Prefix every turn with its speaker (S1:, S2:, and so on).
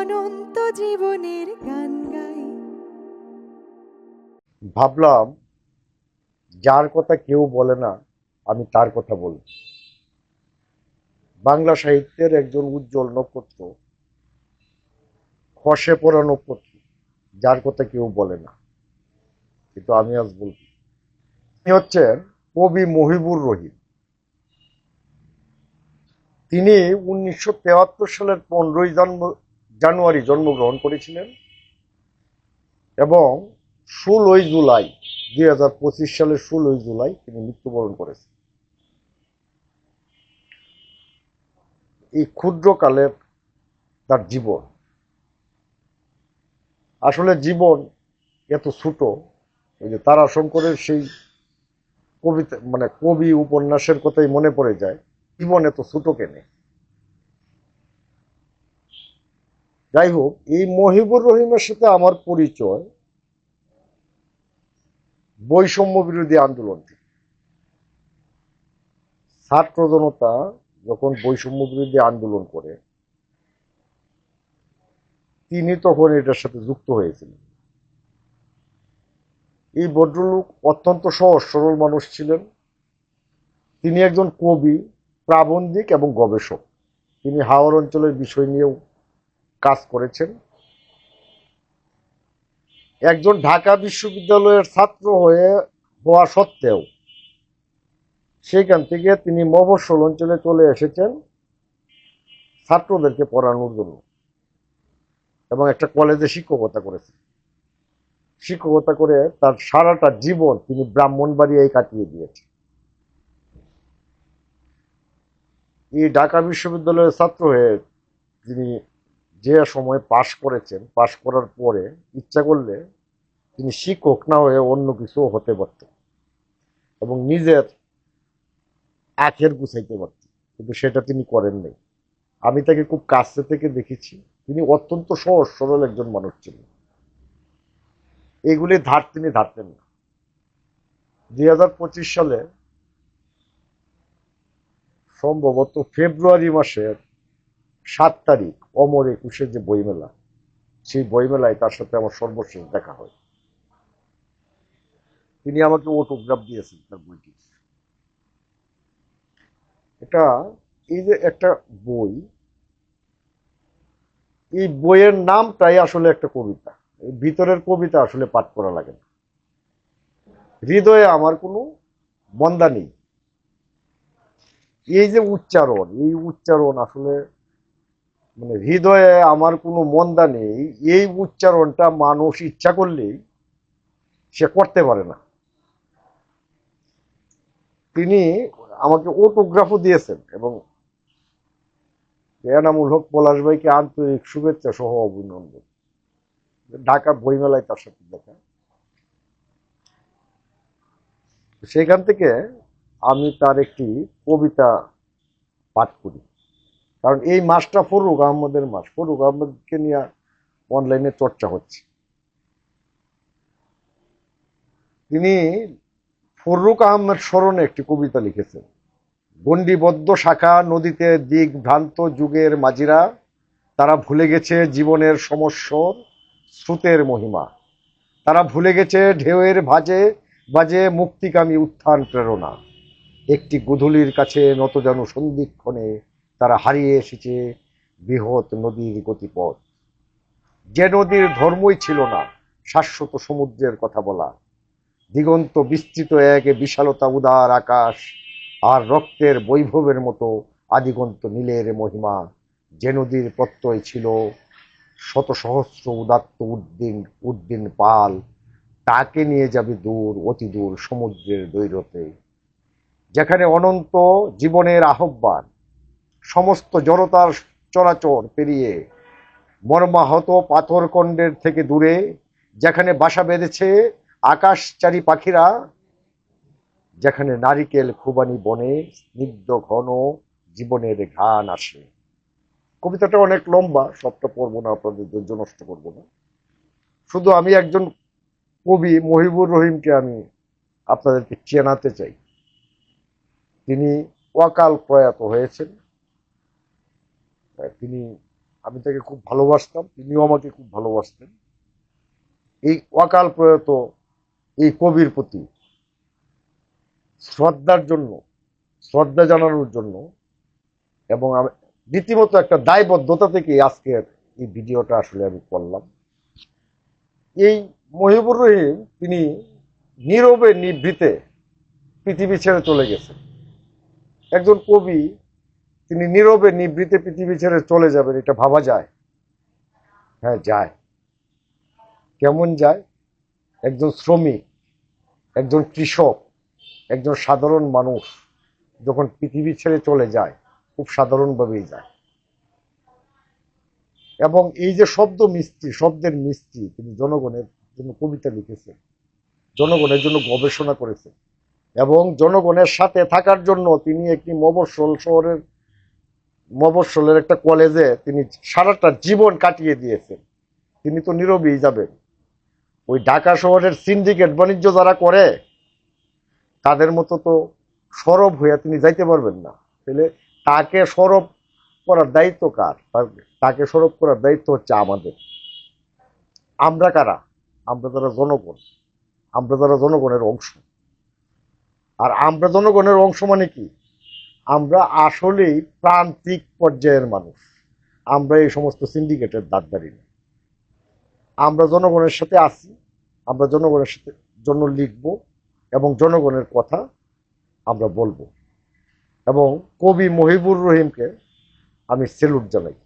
S1: অনন্ত জীবনের গান গাই।
S2: ভাবলাম যার কথা কেউ বলে না আমি তার কথা বলব। বাংলা সাহিত্যের একজন উজ্জ্বল নক্ষত্র, খসে পড়া নক্ষত্র, যার কথা কেউ বলে না, কিন্তু আমি আজ বলব। তিনি হচ্ছেন কবি মহিবুর রহিম। তিনি 1973 সালের 15ই জানুয়ারি জন্মগ্রহণ করেছিলেন এবং 16ই জুলাই 2025 সালের 16ই জুলাই তিনি মৃত্যুবরণ করেছেন। এই ক্ষুদ্রকালের তার জীবন, আসলে জীবন এত ছোট। ওই যে তারাশঙ্করের সেই কবিতা মানে কবি উপন্যাসের কথাই মনে পড়ে যায়, জীবন এত ছোট কেনে। যাই হোক, এই মহিবুর রহিমের সাথে আমার পরিচয় বৈষম্য বিরোধী আন্দোলন থেকে। ছাত্র জনতা যখন বৈষম্য বিরোধী আন্দোলন করে তিনি তখন এটার সাথে যুক্ত হয়েছিলেন। এই ভদ্রলোক অত্যন্ত সহজ সরল মানুষ ছিলেন। তিনি একজন কবি, প্রাবন্ধিক এবং গবেষক। তিনি হাওর অঞ্চলের বিষয় নিয়েও কাজ করেছেন। একজন ঢাকা বিশ্ববিদ্যালয়ের ছাত্র হওয়া সত্ত্বেও সেখান থেকে তিনি মফস্বল অঞ্চলে চলে এসেছেন ছাত্রদেরকে পড়ানোর জন্য এবং একটা কলেজে শিক্ষকতা করেছেন। শিক্ষকতা করে তার সারাটা জীবন তিনি ব্রাহ্মণবাড়িয়ায় কাটিয়ে দিয়েছেন। এই ঢাকা বিশ্ববিদ্যালয়ের ছাত্র হয়ে তিনি যে সময় পাশ করেছেন, পাশ করার পরে ইচ্ছা করলে তিনি শিক্ষক না হয়ে অন্য কিছু হতে পারতেন এবং নিজের আখের গুছাইতে পারতেন, কিন্তু সেটা তিনি করেন নাই। আমি তাকে খুব কাছে থেকে দেখেছি। তিনি অত্যন্ত সহজ সরল একজন মানুষ ছিলেন। এইগুলি ধার তিনি ধারতেন না। 2025 সালে সম্ভবত ফেব্রুয়ারি মাসের 7 তারিখ অমর একুশে যে বইমেলা, সেই বইমেলায় তার সাথে আমার সর্বশেষ দেখা হয়। তিনি আমাকে অটোগ্রাফ দিয়েছেন তার বইটি। এটা এই যে একটা বই, এই বইয়ের নামটাই আসলে একটা কবিতা। এই ভিতরের কবিতা আসলে পাঠ করা লাগে না। হৃদয়ে আমার কোনো মন্দা নেই, এই যে উচ্চারণ, এই উচ্চারণ আসলে মানে হৃদয়ে আমার কোনো মন্দা নেই, এই উচ্চারণটা মানুষ ইচ্ছা করলেই সে করতে পারে না। তিনি আমাকে অটোগ্রাফও দিয়েছেন এবং এনামুল হক পলাশ ভাইকে আন্তরিক শুভেচ্ছা সহ অভিনন্দন। ঢাকা বইমেলায় তার সাথে দেখা। সেখান থেকে আমি তার একটি কবিতা পাঠ করি, কারণ এই মাসটা ফরুক আহমদের মাস। ফরুক আহমদকে নিয়ে অনলাইনে চর্চা হচ্ছে। তিনি ফরুক আহমেদ স্মরণে একটি কবিতা লিখেছেন। গণ্ডিবদ্ধ শাখা নদীতে দিক ভ্রান্ত যুগের মাঝিরা, তারা ভুলে গেছে জীবনের সমস্যর স্রোতের মহিমা। তারা ভুলে গেছে ঢেউয়ের ভাজে বাজে মুক্তিকামী উত্থান প্রেরণা। একটি গোধূলির কাছে নতজানু সন্ধিক্ষণে তারা হারিয়ে এসেছে বৃহৎ নদীর গতিপথ। যে নদীর ধর্মই ছিল না শাশ্বত সমুদ্রের কথা বলা। দিগন্ত বিস্তৃত এক বিশালতা উদার আকাশ আর রক্তের বৈভবের মতো আদিগন্ত নীলের মহিমা। যে নদীর প্রত্যয় ছিল শত সহস্র উদাত্ত উদ্দিন পাল, তাকে নিয়ে যাবে দূর অতি দূর সমুদ্রের দৈরতে, যেখানে অনন্ত জীবনের আহ্বান সমস্ত জড়তার চলাচল পেরিয়ে মর্মাহত পাথরখণ্ডের থেকে দূরে, যেখানে বাসা বেঁধেছে আকাশচারী পাখিরা, যেখানে নারিকেল খুবানি বনে স্নিগ্ধ ঘন জীবনের ঘ্রাণ আসে। কবিতাটা অনেক লম্বা, সবটা পড়বো না, আপনাদের ধৈর্য নষ্ট করবো না। শুধু আমি একজন কবি মহিবুর রহিমকে আমি আপনাদেরকে চেনাতে চাই। তিনি অকাল প্রয়াত হয়েছেন। তিনি আমি তাকে খুব ভালোবাসতাম, তিনিও আমাকে খুব ভালোবাসতেন। এই অকাল প্রয়াত এই কবির প্রতি শ্রদ্ধার জন্য, শ্রদ্ধা জানানোর জন্য এবং রীতিমতো একটা দায়বদ্ধতা থেকে আজকের এই ভিডিওটা আসলে আমি করলাম। এই মহিবুর রহিম তিনি নীরবে নিভৃতে পৃথিবী ছেড়ে চলে গেছেন। একজন কবি তিনি নীরবে নিভৃতে পৃথিবী ছেড়ে চলে যাবেন, এটা ভাবা যায়? হ্যাঁ, যায়। কেমন যায়? একজন শ্রমিক, একজন কৃষক, একজন সাধারণ মানুষ যখন পৃথিবী ছেড়ে চলে যায়, খুব সাধারণভাবেই যায়। এবং এই যে শব্দ মিস্ত্রি, শব্দের মিস্ত্রি, তিনি জনগণের জন্য কবিতা লিখেছেন, জনগণের জন্য গবেষণা করেছেন এবং জনগণের সাথে থাকার জন্য তিনি একটি মফস্বলের একটা কলেজে তিনি সারাটা জীবন কাটিয়ে দিয়েছেন। তিনি তো নীরবেই যাবেন। ওই ঢাকা শহরের সিন্ডিকেট বাণিজ্য যারা করে তাদের মতো তো সরব হইয়া তিনি যাইতে পারবেন না। তাহলে তাকে সরব করার দায়িত্ব কার? তাকে সরব করার দায়িত্ব হচ্ছে আমাদের। আমরা কারা? আমরা যারা জনগণ, আমরা যারা জনগণের অংশ। আর আমরা জনগণের অংশ মানে কি? আমরা আসলেই প্রান্তিক পর্যায়ের মানুষ। আমরা এই সমস্ত সিন্ডিকেটের দাঁড়দারি না। আমরা জনগণের সাথে আছি, আমরা জনগণের সাথে জন্য লিখব এবং জনগণের কথা আমরা বলবো। এবং কবি মহিবুর রহিমকে আমি সেলুট জানাই।